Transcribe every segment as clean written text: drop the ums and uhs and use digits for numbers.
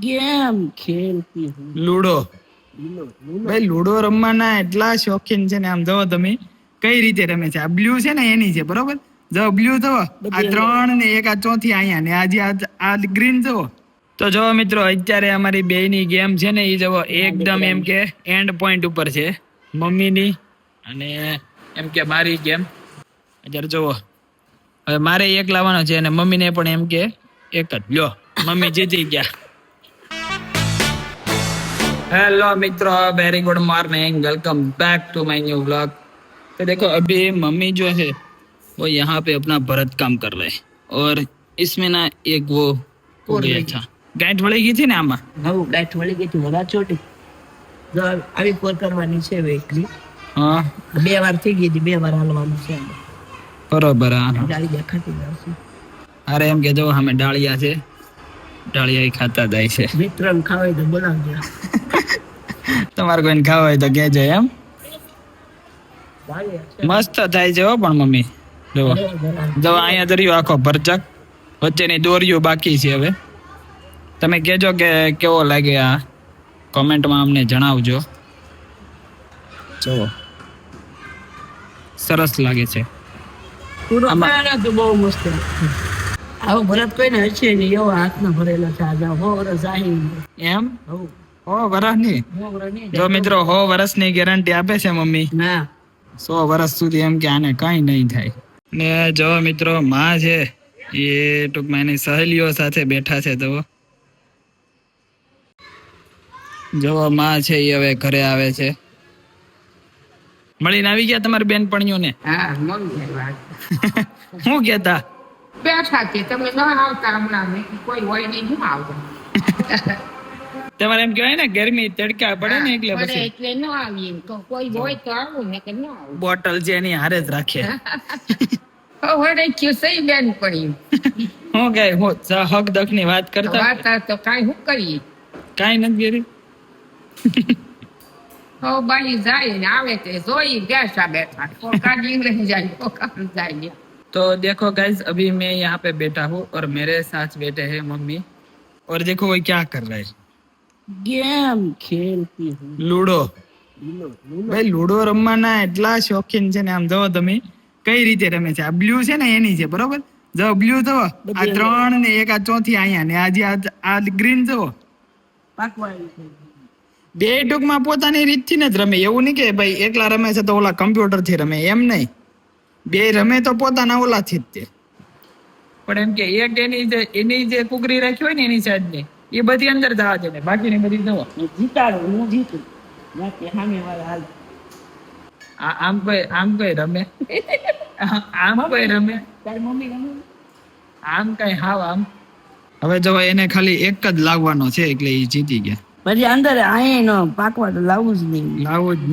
Game खेलती हूँ ludo ભાઈ લૂડો રમવાના એટલા શોખીન છે ને આમ જોવો તમે કઈ રીતે રમે છે આ બ્લુ છે ને એની છે બરોબર જો બ્લુ જોવો આ 3 ને એક આ ચોથી અહીંયા ને આજે આ ગ્રીન જોવો તો જો મિત્રો અત્યારે અમારી બેયની ગેમ છે ને એ જોવો એકદમ એમ કે એન્ડ પોઈન્ટ ઉપર છે મમ્મીની અને એમ કે મારી ગેમ અત્યારે જોવો હવે મારે એક લાવવાનો છે અને મમ્મીને પણ એમ કે એક જ લ્યો મમ્મી જીતી ગયા हेलो मित्रों very good morning welcome back to my new vlog. तो देखो अभी मम्मी जो है वो यहाँ पे अपना भरत काम कर रहे हैं और इसमें ना एक वो हो गया था गांठ वળી ગઈ હતી ને આમાં હું ગાંઠ વળી ગઈ હતી વગા ચોટી જો આવી પોર કરવાની છે વેકરી હા 2 વાર થઈ ગઈ હતી 2 વાર હાલવાનું છે બરોબર હા ડાળી દેખાતી નથી અરે એમ કે જો અમે ડાળિયા છે ડાળિયા ખાતા જાય છે મિત્રને ખાવાય તો બોલાવજો તમારે કોઈને ખાવા હોય તો કહેજો એમ મસ્ત થાય છે હો પણ મમ્મી જો જો અહીંયા દરિયો આખો ભરચક વચ્ચેની દોરીઓ બાકી છે હવે તમે કહેજો કે કેવો લાગે આ કોમેન્ટમાં અમને જણાવજો જો સરસ લાગે છે પૂરો ખાના તો બહુ મસ્ત આવો ભરત કોઈને હશે નહીં એવો હાથમાં ભરેલો છે આ હો વરસ આહી એમ હો વરસની જો મિત્રો 100 વર્ષની ગેરંટી આપે છે મમ્મી ના 100 વર્ષ સુધી એમ કે આને કઈ નહીં થાય ને જો મિત્રો માં છે એ ટૂંકમાં એની સહેલીઓ સાથે બેઠા છે તો જો માં છે એ હવે ઘરે આવે છે મળીને આવી ગયા તમારી બેનપણીઓને હા મમ્મી વાત શું કહેતા બેઠા છે તમે ન આવતા હમણાં કોઈ હોય નહીં હું આવું તમારે એમ કહેવાય ને ગરમી તડકા પડે ને એટલે પછી એટલે ન આવીએ તો કોઈ હોય તો આવું ને કે ન આવું બોટલ છે એની હારે જ રાખે હવે ક્યું સહી બેન પડી હું કઈ હું હક દક ની વાત કરતા વાત તો કાંઈ હું કરીએ કાઈ નથી ગેરી હો બાઈ જાય ને આવે તે જોઈ બેઠા બેઠા કાઢી રહી જાય કામ જાય तो देखो गाइस अभी मैं यहाँ पे बैठा हूँ और मेरे साथ बैठे हैं मम्मी और देखो वो क्या कर रहा है गेम खेलती हूँ લૂડો ભાઈ લૂડો રમવાના એટલા શોખીન છે ને આમ જોવો તમે કઈ રીતે રમે છે આ બ્લુ છે ને એની છે બરોબર જો બ્લુ જોવો આ 3 ને એક આ ચોથી અહીંયા ને આજે આ ગ્રીન જોવો બે ટૂંકમાં પોતાની રીતથી જ રમે એવું નહીં કે ભાઈ એકલા રમે છે તો ઓલા કમ્પ્યુટર થી રમે એમ નહીં બે રમે તો પોતાના ઓલાથી જ તે પણ એમ કે એક એની જે કુકરી રાખી હોય ને એની સાઈડ ની એ બધી અંદર જવા દે ને બાકીની બધી જવો જીતાડો હું જીતું બાકી સામે વાળા હાલ આમ કોઈ રમે આમ કોઈ રમે તારી મમ્મી રમે આમ કઈ હાવ આમ હવે જો એને ખાલી એક જ લાવવાનો છે એટલે એ જીતી ગયા પછી અંદર આય નો પાકવા તો લાવવું જ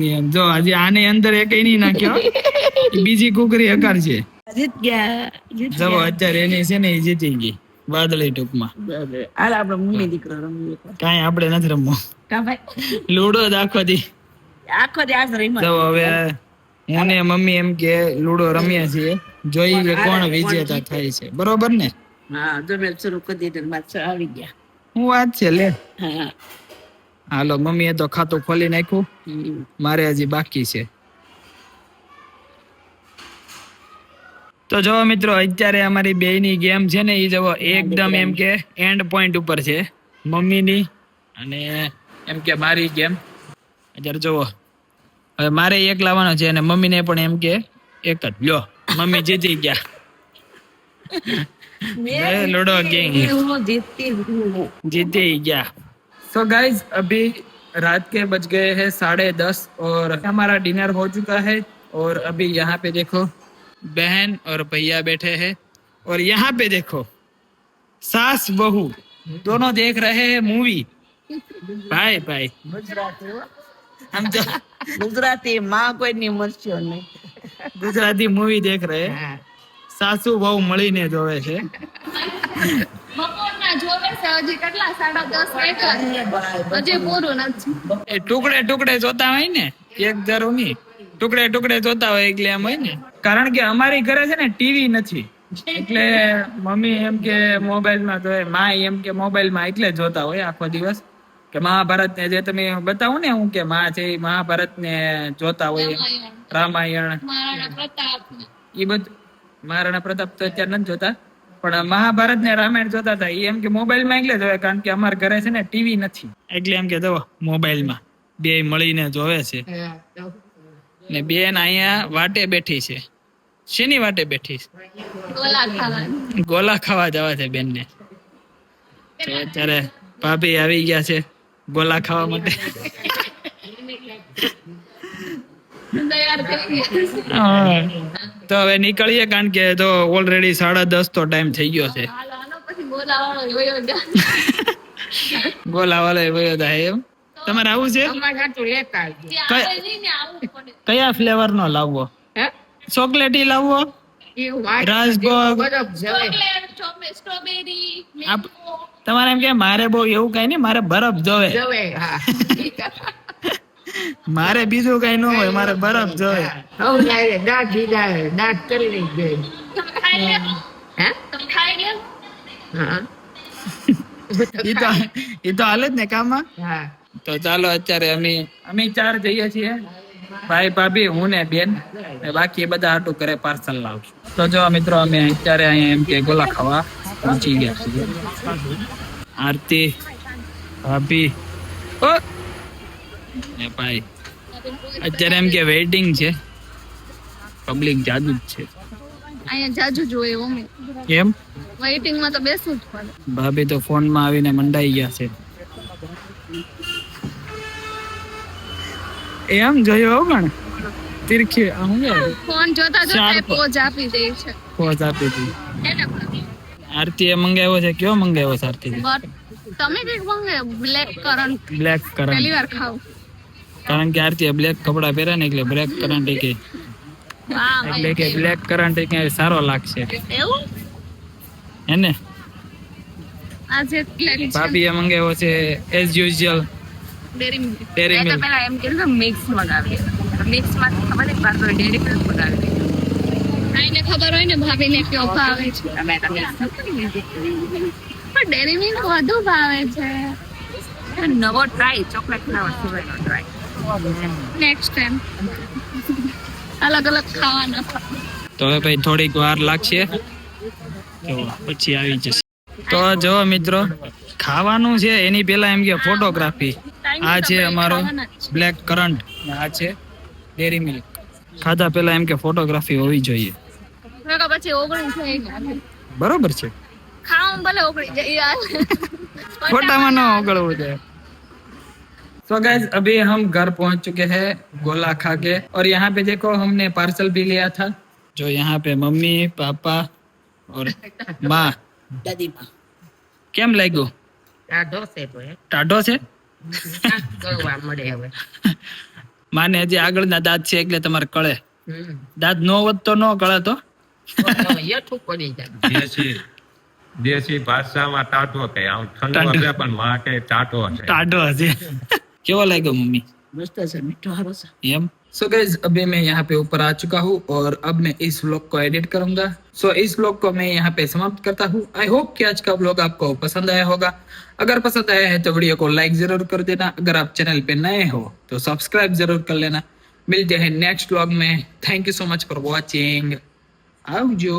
નહીં એમ જો હજી આને અંદર એક નહીં નાખ્યો બીજી કુકરી હકાર છે જીત ગયા જો અત્યારે એની છે ને એ જીતી ગઈ વાદળી ટૂંકમાં હાલ આપણે મમ્મી દીકરો રમીએ કાંઈ આપણે નથી રમવું કા ભાઈ લૂડો જ આખો દી આજ રમી જો હવે હું ને મમ્મી એમ કે લૂડો રમીએ છીએ જોઈએ કે કોણ વિજેતા થાય છે બરોબર ને હા તમે શરૂ કરી દીધું માત્ર આવી ગયા હું વાત છે લે હા હાલો મમ્મીએ તો ખાતું ખોલી નાખ્યું મારે હજી બાકી છે તો જો મિત્રો અત્યારે અમારી બેયની ગેમ છે ને એ જો એકદમ એમ કે એન્ડ પોઈન્ટ ઉપર છે મમ્મીની અને એમ કે મારી ગેમ અત્યારે જોવો હવે મારે એક લાવવાનો છે અને મમ્મીને પણ એમ કે એક જ લ્યો મમ્મી જીતી ગયા लूडो किंग जीते ही क्या। सो गाइज अभी रात के बज गए हैं 10:30 और हमारा डिनर हो चुका है और अभी यहाँ पे देखो बहन और भैया बैठे हैं और यहाँ पे देखो सास बहू दोनों देख रहे हैं मूवी। भाई भाई हम तो गुजराती माँ कोई नहीं मरच्यो नहीं गुजराती मूवी देख रहे हैं। સાસુ બહુ મળીને જોવે છે બપોરના જોવે છે હજી કેટલા 10:30 હજી પૂરું નથી એ ટુકડે ટુકડે જોતા હોય ને એક ધારું નહીં ટુકડે ટુકડે જોતા હોય એટલે એમ હોય ને કારણ કે અમારી ઘરે છે ને ટીવી નથી એટલે મમ્મી એમ કે મોબાઈલમાં તો માં એમ કે મોબાઈલમાં એટલે જોતા હોય આખો દિવસ કે મહાભારત ને જે તમે બતાવો ને હું કે માં છે ઈ મહાભારત ને જોતા હોય રામાયણ મહારાણા પ્રતાપ ને. એ બધું મહારાણા પ્રતાપ તો અત્યારે નથી જોતા પણ મહાભારત ને રામાયણ જોતા હતા ઈ એમ કે મોબાઈલમાં એટલે જોવે કારણ કે અમારા ઘરે છે ને ટીવી નથી એટલે એમ કે જો મોબાઈલમાં બે મળીને જોવે છે ને બેન અહીંયા વાટે બેઠી છે શેની વાટે બેઠી છે ગોલા ખાવાનું. ગોલા ખાવા જવા છે બેન ને તો અત્યારે ભાભી આવી ગયા છે ગોલા ખાવા માટે તૈયાર થઈ ગયા. હા. તો હવે નીકળીએ કારણ કે તો ઓલરેડી 10:30 તો ટાઈમ થઈ ગયો છે હાલો, હાલો, પછી ગોલા વાળો વયો જાય. ગોલા વાળા વયો થાય એમ તમારે આવું છે જે આવે નહીં ને આવવું પડે. કયા ફ્લેવર નો લાવવો ચોકલેટી લાવવો રાજભોગ ચોકલેટ, સ્ટ્રોબેરી, આપ- મેંગો. તમારે એમ કે મારે બહુ એવું કઈ નહીં મારે બરફ જોવે મારે બીજું કઈ ન હોય મારે બરફ જોવે તમે ખાઈ લ્યો. તમે ખાઈ લ્યો. ઈ તો હાલે જ ને કામમાં તો ચાલો અત્યારે અમે 4 જઈએ છીએ ભાઈ ભાભી હું ને બેન ને બાકી એ બધા હાટું કરે પાર્સલ લાવશું તો જો મિત્રો અમે અત્યારે અહીંયા એમ કે ગોલા ખાવા પહોંચી ગયા છીએ આરતી ભાભી ઓ ને ભાઈ અત્યારે એમ કે વેઇટિંગ છે પબ્લિક જાજુ જ છે અહીંયા જાજુ જોઈએ મમ્મી. એમ વેઇટિંગ માં તો બેસવું જ પડે. ભાભી તો ફોનમાં આવીને મંડાઈ ગયા છે એમ જોયો પણ તીરખી હું ફોન જોતા જોતા ચાર પોજ આપી દે છે. પોઝ આપી હતી એને ભાભી. આરતી એ મંગાવ્યો છે કયો મંગાવ્યો છે આરતી But તમે કઈક Mange black current black current પહેલી વાર ખાવ. કારણ કે આરતી બ્લેક કપડા પહેર્યા ને એટલે બ્લેક કરંટ કે વાહ એટલે કે બ્લેક કરંટ કે સારો લાગશે એવું હેને આજે બ્લેક ભાભીએ મંગાવ્યો છે as usual dairy milk. Dairy milk પેલા એમ કીધું મિક્સ મંગાવીએ. મિક્સ માં ખબર નહીં પાછો ડેરી મિલ્ક મંગાવી. આઈને ખબર હોય ને ભાભીને કયો ભાવે છે. પણ ડેરી મિલ્ક વધુ ભાવે છે. નવો ટ્રાય ચોકલેટ ફ્લેવર સિવાયનો ટ્રાય નેક્સ્ટ ટાઈમ અલગ અલગ ખાવાના. તો હવે ભાઈ થોડીક વાર લાગશે તો પછી આવી જશે તો જો મિત્રો ખાવાનું છે એની પહેલા એમ કે ફોટોગ્રાફી આ છે અમારો બ્લેક કરંટ આ છે ડેરી મિલ્ક ખાધા પહેલા એમ કે ફોટોગ્રાફી હોવી જોઈએ પછી ઓગળી થઈ જાય. બરોબર છે ખાવાનું ભલે ઓગળી જાય યાર. फोटा में ओगड़ो जाए। सो गाइस अभी हम घर पहुंच चुके हैं गोला खा के और यहाँ पे देखो हमने पार्सल भी लिया था जो यहाँ पे मम्मी पापा और माँ દાદી માં કેમ લાગ્યું ટાઢો છે તો એ ટાઢો છે કરવા મળે હવે માને હજી આગળના દાંત છે એટલે તમારે કળે દાંત નો હોત તો નો કળે તો યઠું પડી જાય દેશી ભાષામાં ટાટો કહે આમ ઠંડો છે પણ માં કે ટાટો છે ટાઢો હશે કેવો લાગ્યો મમ્મી મસ્ત છે મીઠો હારો છે एम सो गाइस अभी मैं यहाँ पे ऊपर आ चुका हूँ और अब मैं इस व्लॉग को एडिट करूंगा सो इस व्लॉग को मैं यहाँ पे समाप्त करता हूँ। आई होप कि आज का व्लॉग आपको पसंद आया होगा। अगर पसंद आया है तो वीडियो को लाइक जरूर कर देना। अगर आप चैनल पे नए हो तो सब्सक्राइब जरूर कर लेना। मिलते हैं नेक्स्ट व्लॉग में। Thank you so much for watching. आवजो।